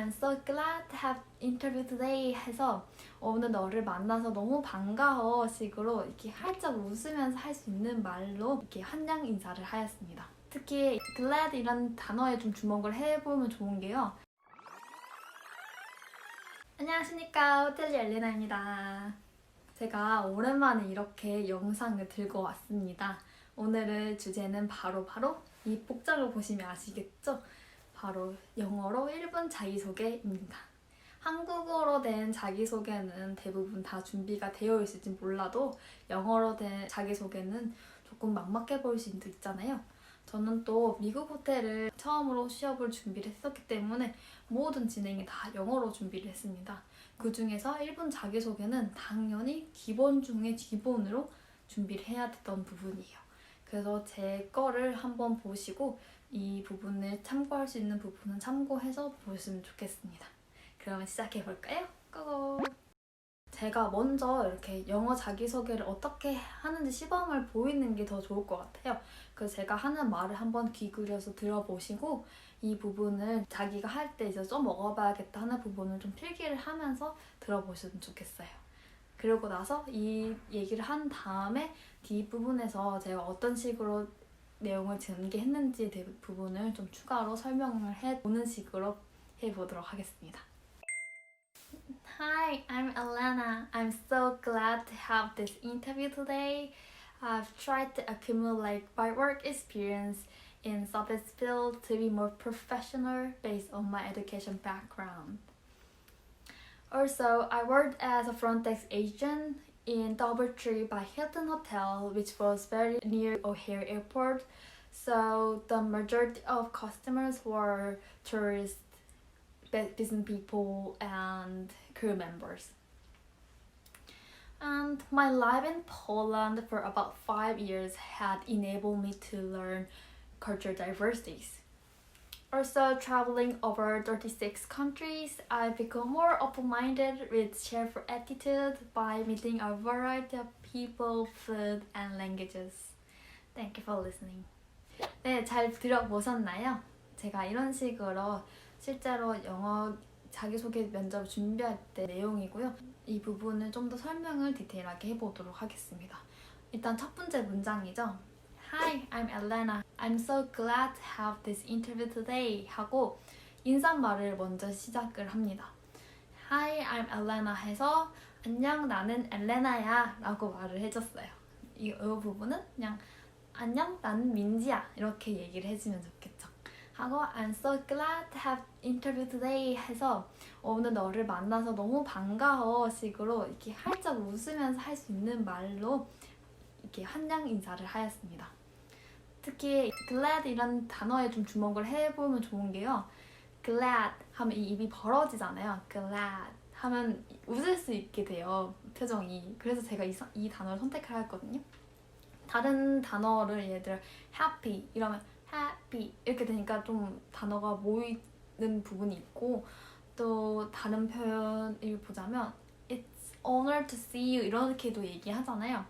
I'm so glad to have interview today 해서 오늘 너를 만나서 너무 반가워 식으로 이렇게 활짝 웃으면서 할 수 있는 말로 이렇게 환영 인사를 하였습니다. 특히 glad 이런 단어에 좀 주목을 해보면 좋은 게요. 안녕하십니까, 호텔리 엘리나입니다. 제가 오랜만에 이렇게 영상을 들고 왔습니다. 오늘의 주제는 바로 이 복장을 보시면 아시겠죠? 바로 영어로 1분 자기소개입니다. 한국어로 된 자기소개는 대부분 다 준비가 되어 있을지 몰라도 영어로 된 자기소개는 조금 막막해 보일 수도 있잖아요. 저는 또 미국 호텔을 처음으로 취업을 준비를 했었기 때문에 모든 진행이 다 영어로 준비를 했습니다. 그 중에서 1분 자기소개는 당연히 기본 중에 기본으로 준비를 해야 됐던 부분이에요. 그래서 제 거를 한번 보시고 이 부분을 참고할 수 있는 부분은 참고해서 보셨으면 좋겠습니다. 그러면 시작해볼까요? 고고! 제가 먼저 이렇게 영어 자기소개를 어떻게 하는지 시범을 보이는 게 더 좋을 것 같아요. 그래서 제가 하는 말을 한번 귀 기울여서 들어보시고 이 부분을 자기가 할 때 이제 좀 먹어봐야겠다 하는 부분을 좀 필기를 하면서 들어보시면 좋겠어요. 그러고 나서 이 얘기를 한 다음에 뒷부분에서 제가 어떤 식으로 내용을 전개했는지 부분을 좀 추가로 설명을 해보는 식으로 해보도록 하겠습니다. Hi, I'm Elena. I'm so glad to have this interview today. I've tried to accumulate my work experience in service field to be more professional based on my education background. Also, I worked as a front desk agent in Doubletree by Hilton Hotel, which was very near O'Hare Airport. So the majority of customers were tourists, business people, and crew members. And my life in Poland for about 5 years had enabled me to learn cultural diversities. Also, traveling over 36 countries, I've become more open-minded with cheerful attitude by meeting a variety of people, food, and languages. Thank you for listening. 네, 잘 들어보셨나요? 제가 이런 식으로 실제로 영어 자기소개 면접 준비할 때 내용이고요. 이 부분을 좀 더 설명을 디테일하게 해보도록 하겠습니다. 일단 첫 번째 문장이죠. Hi, I'm Elena. I'm so glad to have this interview today 하고 인사말을 먼저 시작을 합니다. Hi, I'm Elena 해서 안녕, 나는 엘레나야 라고 말을 해줬어요. 이 부분은 그냥 안녕, 나는 민지야 이렇게 얘기를 해주면 좋겠죠. 하고 I'm so glad to have interview today 해서 오늘 너를 만나서 너무 반가워 식으로 이렇게 활짝 웃으면서 할 수 있는 말로 이렇게 환영 인사를 하였습니다. 특히 glad 이런 단어에 좀 주목을 해보면 좋은 게요. glad 하면 이 입이 벌어지잖아요. glad 하면 웃을 수 있게 돼요. 표정이. 그래서 제가 이 단어를 선택을 하였거든요. 다른 단어를 예를 들어 happy 이러면 happy 이렇게 되니까 좀 단어가 모이는 부분이 있고 또 다른 표현을 보자면 It's honored to see you 이렇게도 얘기하잖아요.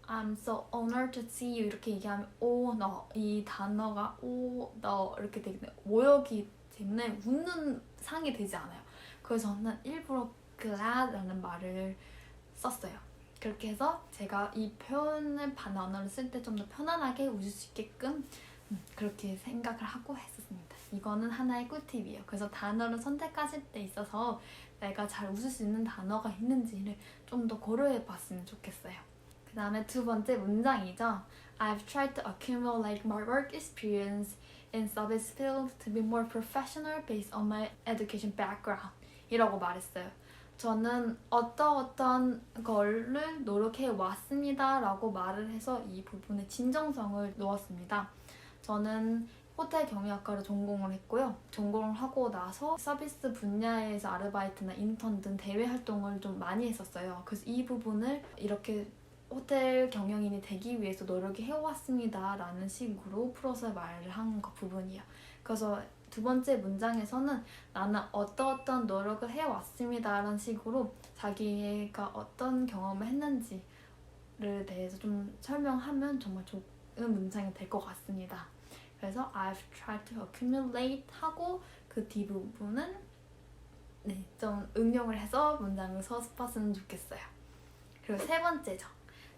I'm so honored to see you 이렇게 얘기하면 너 이 단어가 너 이렇게 되게 모여기 때문에 웃는 상이 되지 않아요. 그래서 저는 일부러 glad라는 말을 썼어요. 그렇게 해서 제가 이 표현을 단어를 쓸 때 좀 더 편안하게 웃을 수 있게끔 그렇게 생각을 하고 했었습니다. 이거는 하나의 꿀팁이에요. 그래서 단어를 선택하실 때 있어서 내가 잘 웃을 수 있는 단어가 있는지를 좀 더 고려해 봤으면 좋겠어요. 그 다음에 두 번째 문장이죠. I've tried to accumulate my work experience in service field to be more professional based on my education background 이라고 말했어요. 저는 어떤 거를 노력해 왔습니다 라고 말을 해서 이 부분에 진정성을 넣었습니다. 저는 호텔 경영학과를 전공을 했고요. 전공을 하고 나서 서비스 분야에서 아르바이트나 인턴 등 대외 활동을 좀 많이 했었어요. 그래서 이 부분을 이렇게 호텔 경영인이 되기 위해서 노력해 해왔습니다 라는 식으로 풀어서 말을 한 부분이에요. 그래서 두 번째 문장에서는 나는 어떤 노력을 해왔습니다 라는 식으로 자기가 어떤 경험을 했는지를 대해서 좀 설명하면 정말 좋은 문장이 될 것 같습니다. 그래서 I've tried to accumulate 하고 그 뒷부분은 좀 응용을 해서 문장을 서습하시면 좋겠어요. 그리고 세 번째죠.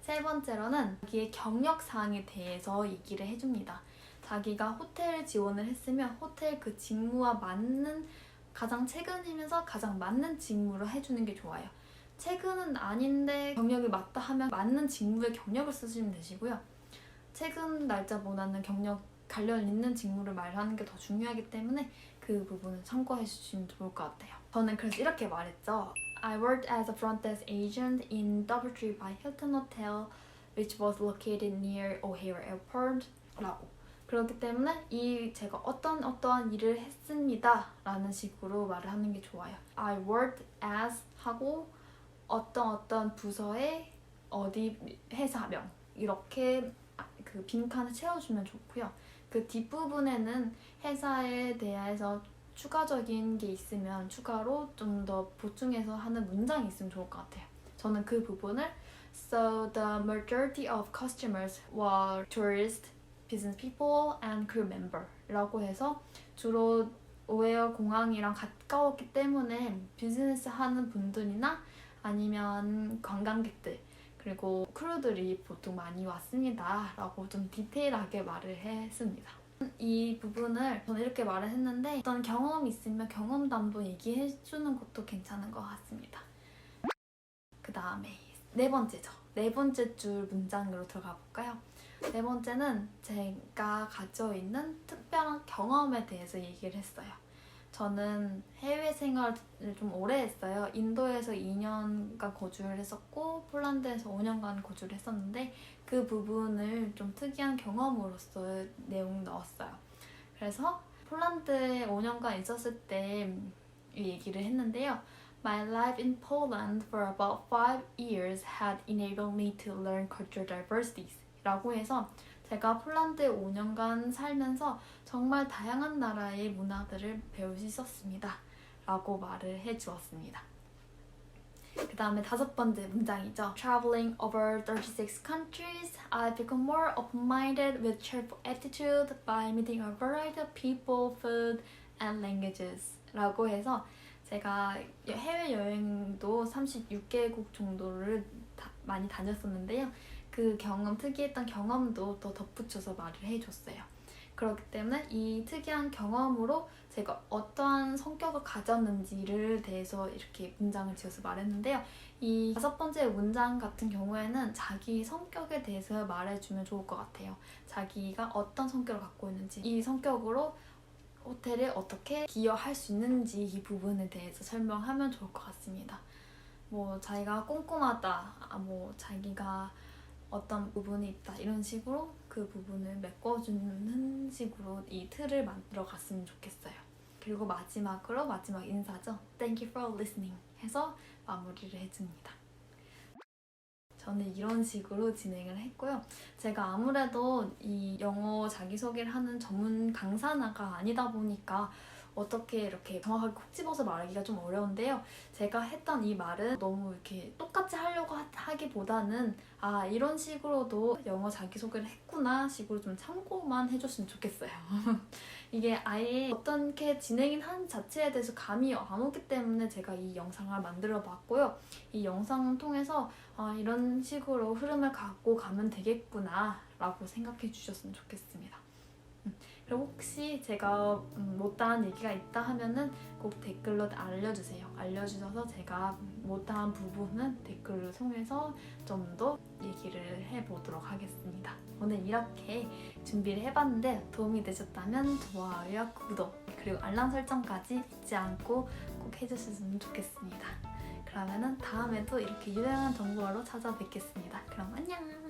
세 번째로는 자기의 경력 사항에 대해서 얘기를 해줍니다. 자기가 호텔 지원을 했으면 호텔 그 직무와 맞는 가장 최근이면서 가장 맞는 직무를 해주는 게 좋아요. 최근은 아닌데 경력이 맞다 하면 맞는 직무의 경력을 쓰시면 되시고요. 최근 날짜보다는 경력 관련 있는 직무를 말하는 게 더 중요하기 때문에 그 부분을 참고해 주시면 좋을 것 같아요. 저는 그래서 이렇게 말했죠. I worked as a front desk agent in DoubleTree by Hilton Hotel, which was located near O'Hare Airport. 라고. 그렇기 때문에 제가 어떠한 일을 했습니다 라는 식으로 말을 하는 게 좋아요. I worked as 하고 어떤 부서의 어디 회사명 이렇게 그 빈칸을 채워주면 좋고요. 그 뒷부분에는 회사에 대해서 추가적인 게 있으면 추가로 좀 더 보충해서 하는 문장이 있으면 좋을 것 같아요. 저는 그 부분을 So the majority of customers were tourists, business people, and crew member 라고 해서 주로 오헤어 공항이랑 가까웠기 때문에 비즈니스 하는 분들이나 아니면 관광객들 그리고 크루들이 보통 많이 왔습니다 라고 좀 디테일하게 말을 했습니다. 이 부분을 저는 이렇게 말을 했는데 어떤 경험이 있으면 경험담도 얘기해주는 것도 괜찮은 것 같습니다. 그 다음에 네 번째죠. 네 번째 줄 문장으로 들어가 볼까요? 네 번째는 제가 가지고 있는 특별한 경험에 대해서 얘기를 했어요. 저는 해외 생활을 좀 오래 했어요. 인도에서 2년간 거주를 했었고 폴란드에서 5년간 거주를 했었는데 그 부분을 좀 특이한 경험으로서 내용 넣었어요. 그래서 폴란드에 5년간 있었을 때 얘기를 했는데요. My life in Poland for about 5 years had enabled me to learn cultural diversities 라고 해서 제가 폴란드에 5년간 살면서 정말 다양한 나라의 문화들을 배울 수 있었습니다 라고 말을 해주었습니다. 그 다음에 다섯 번째 문장이죠. Traveling over 36 countries, I've become more open-minded with cheerful attitude by meeting a variety of people, food, and languages 라고 해서 제가 해외여행도 36개국 정도를 많이 다녔었는데요. 그 경험, 특이했던 경험도 또 덧붙여서 말을 해줬어요. 그렇기 때문에 이 특이한 경험으로 제가 어떠한 성격을 가졌는지를 대해서 이렇게 문장을 지어서 말했는데요. 이 다섯 번째 문장 같은 경우에는 자기 성격에 대해서 말해주면 좋을 것 같아요. 자기가 어떤 성격을 갖고 있는지, 이 성격으로 호텔에 어떻게 기여할 수 있는지 이 부분에 대해서 설명하면 좋을 것 같습니다. 뭐 자기가 꼼꼼하다, 뭐 자기가 어떤 부분이 있다 이런 식으로 그 부분을 메꿔주는 식으로 이 틀을 만들어 갔으면 좋겠어요. 그리고 마지막 인사죠. Thank you for listening 해서 마무리를 해줍니다. 저는 이런 식으로 진행을 했고요. 제가 아무래도 이 영어 자기소개를 하는 전문 강사가 아니다 보니까 어떻게 이렇게 정확하게 콕 집어서 말하기가 좀 어려운데요. 제가 했던 이 말은 너무 이렇게 똑같이 하려고 하기보다는 이런 식으로도 영어 자기소개를 했구나 식으로 좀 참고만 해줬으면 좋겠어요. 이게 아예 어떻게 진행이 하는 자체에 대해서 감이 안 오기 때문에 제가 이 영상을 만들어 봤고요. 이 영상을 통해서 이런 식으로 흐름을 갖고 가면 되겠구나 라고 생각해 주셨으면 좋겠습니다. 그리고 혹시 제가 못다한 얘기가 있다 하면은 꼭 댓글로 알려주세요. 알려주셔서 제가 못다한 부분은 댓글을 통해서 좀 더 얘기를 해보도록 하겠습니다. 오늘 이렇게 준비를 해봤는데 도움이 되셨다면 좋아요와 구독 그리고 알람 설정까지 잊지 않고 꼭 해주셨으면 좋겠습니다. 그러면은 다음에도 이렇게 유용한 정보로 찾아뵙겠습니다. 그럼 안녕!